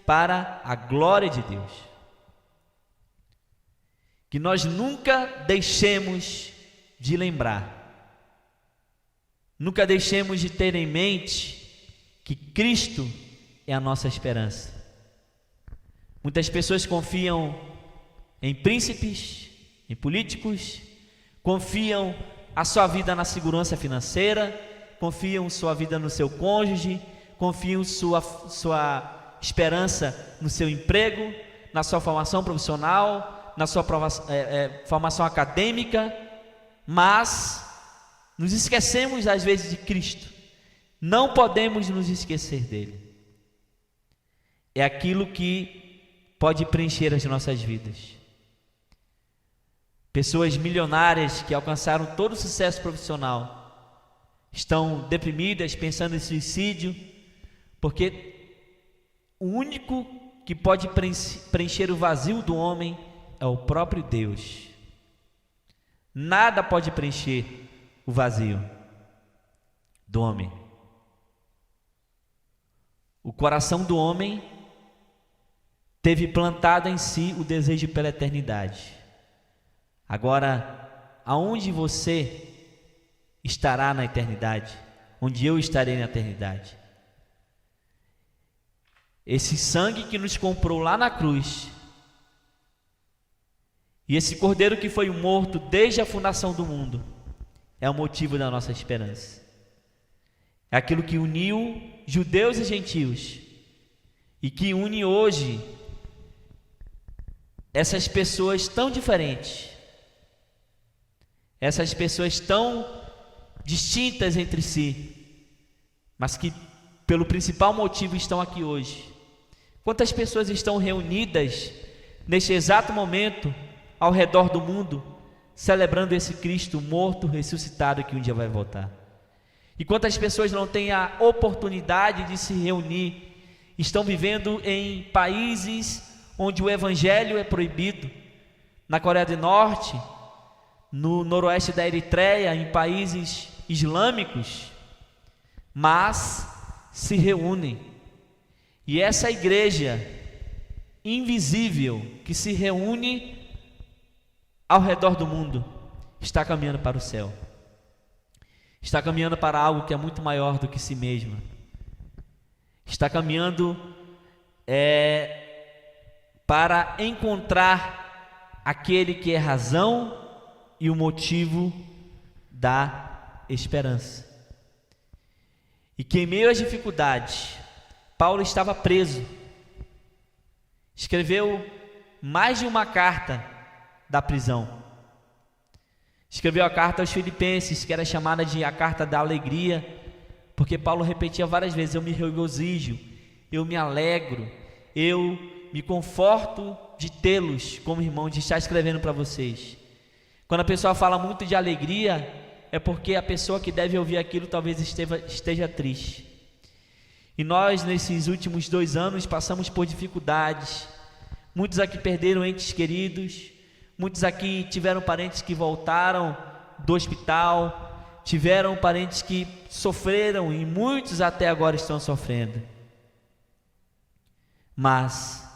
para a glória de Deus. Que nós nunca deixemos de lembrar, nunca deixemos de ter em mente que Cristo é a nossa esperança. Muitas pessoas confiam em príncipes, em políticos, confiam a sua vida na segurança financeira, confiam sua vida no seu cônjuge, confiam sua esperança no seu emprego, na sua formação profissional, na sua formação acadêmica, mas nos esquecemos às vezes de Cristo. Não podemos nos esquecer dele. É aquilo que pode preencher as nossas vidas. Pessoas milionárias que alcançaram todo o sucesso profissional estão deprimidas, pensando em suicídio, porque o único que pode preencher o vazio do homem é o próprio Deus. Nada pode preencher o vazio do homem. O coração do homem teve plantado em si o desejo pela eternidade. Agora, aonde você estará na eternidade? Onde eu estarei na eternidade? Esse sangue que nos comprou lá na cruz, e esse cordeiro que foi morto desde a fundação do mundo, é o motivo da nossa esperança. É aquilo que uniu judeus e gentios, e que une hoje essas pessoas tão diferentes, essas pessoas tão distintas entre si, mas que pelo principal motivo estão aqui hoje. Quantas pessoas estão reunidas neste exato momento ao redor do mundo, celebrando esse Cristo morto, ressuscitado, que um dia vai voltar? E quantas pessoas não têm a oportunidade de se reunir, estão vivendo em países onde o evangelho é proibido, na Coreia do Norte, no noroeste da Eritreia, em países islâmicos, mas se reúnem. E essa igreja invisível que se reúne ao redor do mundo está caminhando para o céu, está caminhando para algo que é muito maior do que si mesma, está caminhando para encontrar aquele que é razão e o motivo da esperança. E que em meio às dificuldades, Paulo estava preso, escreveu mais de uma carta da prisão. Escreveu a carta aos Filipenses, que era chamada de a carta da alegria, porque Paulo repetia várias vezes: eu me regozijo, eu me alegro, eu me conforto de tê-los como irmão, de estar escrevendo para vocês. Quando a pessoa fala muito de alegria, é porque a pessoa que deve ouvir aquilo talvez esteja triste. E nós, nesses últimos 2 anos, passamos por dificuldades. Muitos aqui perderam entes queridos, muitos aqui tiveram parentes que voltaram do hospital, tiveram parentes que sofreram, e muitos até agora estão sofrendo. Mas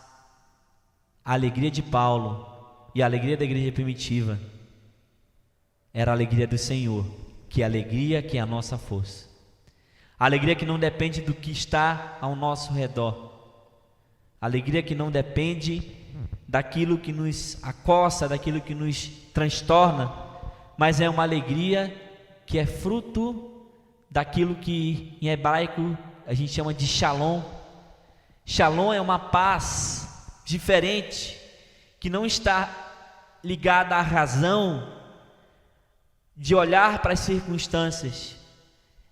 a alegria de Paulo e a alegria da igreja primitiva era a alegria do Senhor, que é a alegria que é a nossa força. Alegria que não depende do que está ao nosso redor. Alegria que não depende daquilo que nos acossa, daquilo que nos transtorna, mas é uma alegria que é fruto daquilo que em hebraico a gente chama de shalom. Shalom é uma paz diferente, que não está ligada à razão de olhar para as circunstâncias.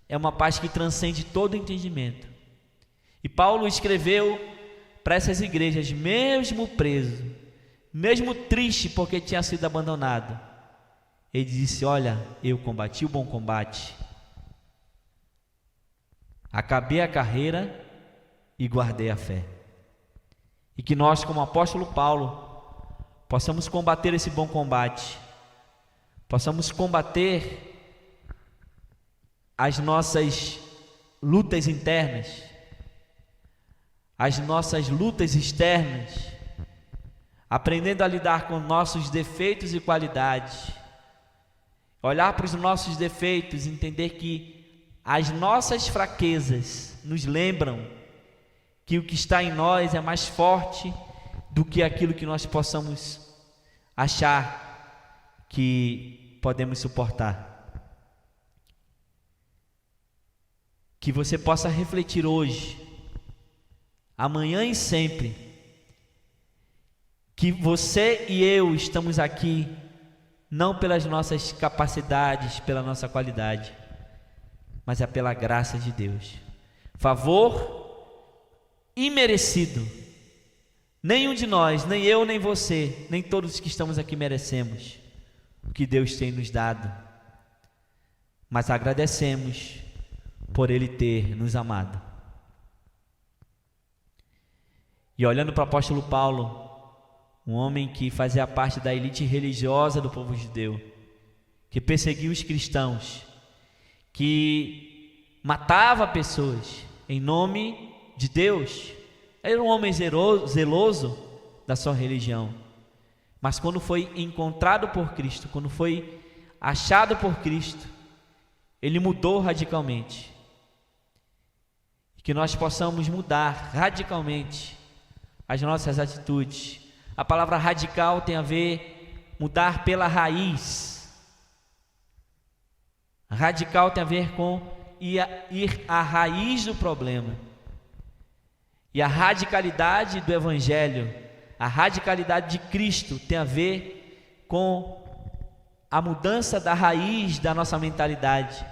É uma paz que transcende todo entendimento. E Paulo escreveu para essas igrejas, mesmo preso, mesmo triste porque tinha sido abandonado, ele disse: olha, eu combati o bom combate, acabei a carreira e guardei a fé. E que nós, como apóstolo Paulo, possamos combater esse bom combate, possamos combater as nossas lutas internas, as nossas lutas externas, aprendendo a lidar com nossos defeitos e qualidades, olhar para os nossos defeitos, entender que as nossas fraquezas nos lembram que o que está em nós é mais forte do que aquilo que nós possamos achar que podemos suportar. Que você possa refletir hoje, amanhã e sempre, que você e eu estamos aqui não pelas nossas capacidades, pela nossa qualidade, mas é pela graça de Deus. Favor imerecido. Nenhum de nós, nem eu, nem você, nem todos que estamos aqui merecemos o que Deus tem nos dado, mas agradecemos por Ele ter nos amado. E olhando para o apóstolo Paulo, um homem que fazia parte da elite religiosa do povo judeu, que perseguia os cristãos, que matava pessoas em nome de Deus, era um homem zeloso da sua religião, mas quando foi encontrado por Cristo, quando foi achado por Cristo, ele mudou radicalmente. Que nós possamos mudar radicalmente as nossas atitudes. A palavra radical tem a ver mudar pela raiz. Radical tem a ver com ir à raiz do problema. E a radicalidade do Evangelho, a radicalidade de Cristo tem a ver com a mudança da raiz da nossa mentalidade,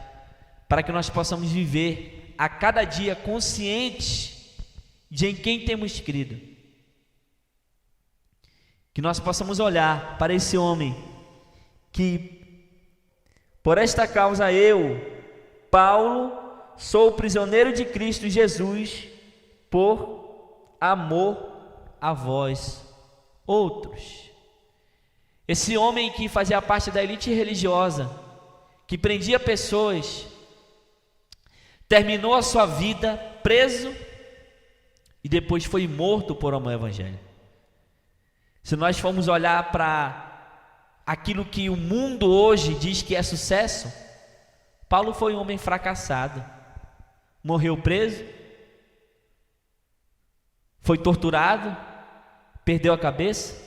para que nós possamos viver a cada dia conscientes de em quem temos crido. Que nós possamos olhar para esse homem que, por esta causa eu, Paulo, sou prisioneiro de Cristo Jesus, por amor a vós outros. Esse homem que fazia parte da elite religiosa, que prendia pessoas, terminou a sua vida preso e depois foi morto por amor ao Evangelho. Se nós formos olhar para aquilo que o mundo hoje diz que é sucesso, Paulo foi um homem fracassado, morreu preso, foi torturado, perdeu a cabeça.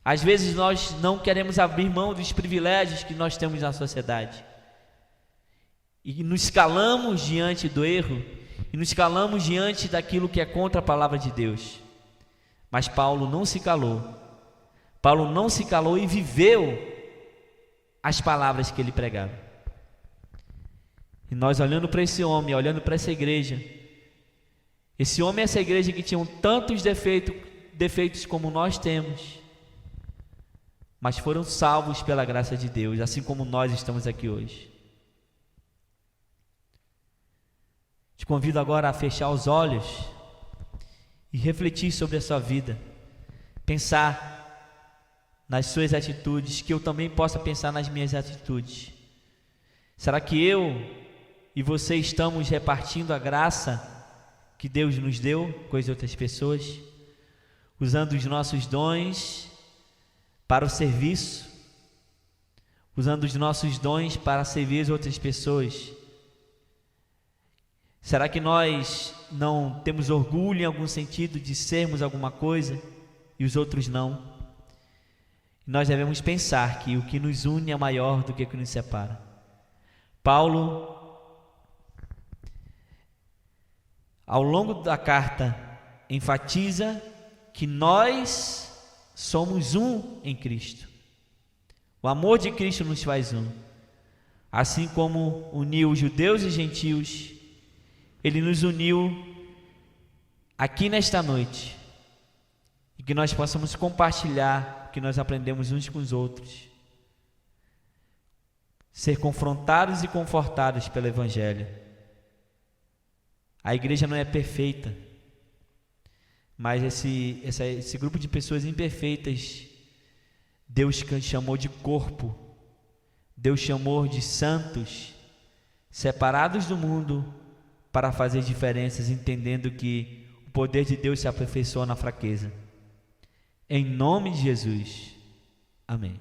Às vezes nós não queremos abrir mão dos privilégios que nós temos na sociedade, e nos calamos diante do erro, e nos calamos diante daquilo que é contra a palavra de Deus. Mas Paulo não se calou. Paulo não se calou e viveu as palavras que ele pregava. E nós olhando para esse homem, olhando para essa igreja, esse homem e essa igreja que tinham tantos defeitos como nós temos, mas foram salvos pela graça de Deus, assim como nós estamos aqui hoje. Te convido agora a fechar os olhos e refletir sobre a sua vida, pensar nas suas atitudes, que eu também possa pensar nas minhas atitudes. Será que eu e você estamos repartindo a graça que Deus nos deu com as outras pessoas, usando os nossos dons para o serviço, usando os nossos dons para servir as outras pessoas, Será que nós não temos orgulho em algum sentido de sermos alguma coisa e os outros não? Nós devemos pensar que o que nos une é maior do que o que nos separa. Paulo, ao longo da carta, enfatiza que nós somos um em Cristo. O amor de Cristo nos faz um. Assim como uniu os judeus e gentios, Ele nos uniu aqui nesta noite. E que nós possamos compartilhar o que nós aprendemos uns com os outros. Ser confrontados e confortados pelo Evangelho. A igreja não é perfeita, mas esse grupo de pessoas imperfeitas, Deus chamou de corpo, Deus chamou de santos, separados do mundo para fazer diferenças, entendendo que o poder de Deus se aperfeiçoa na fraqueza. Em nome de Jesus, amém.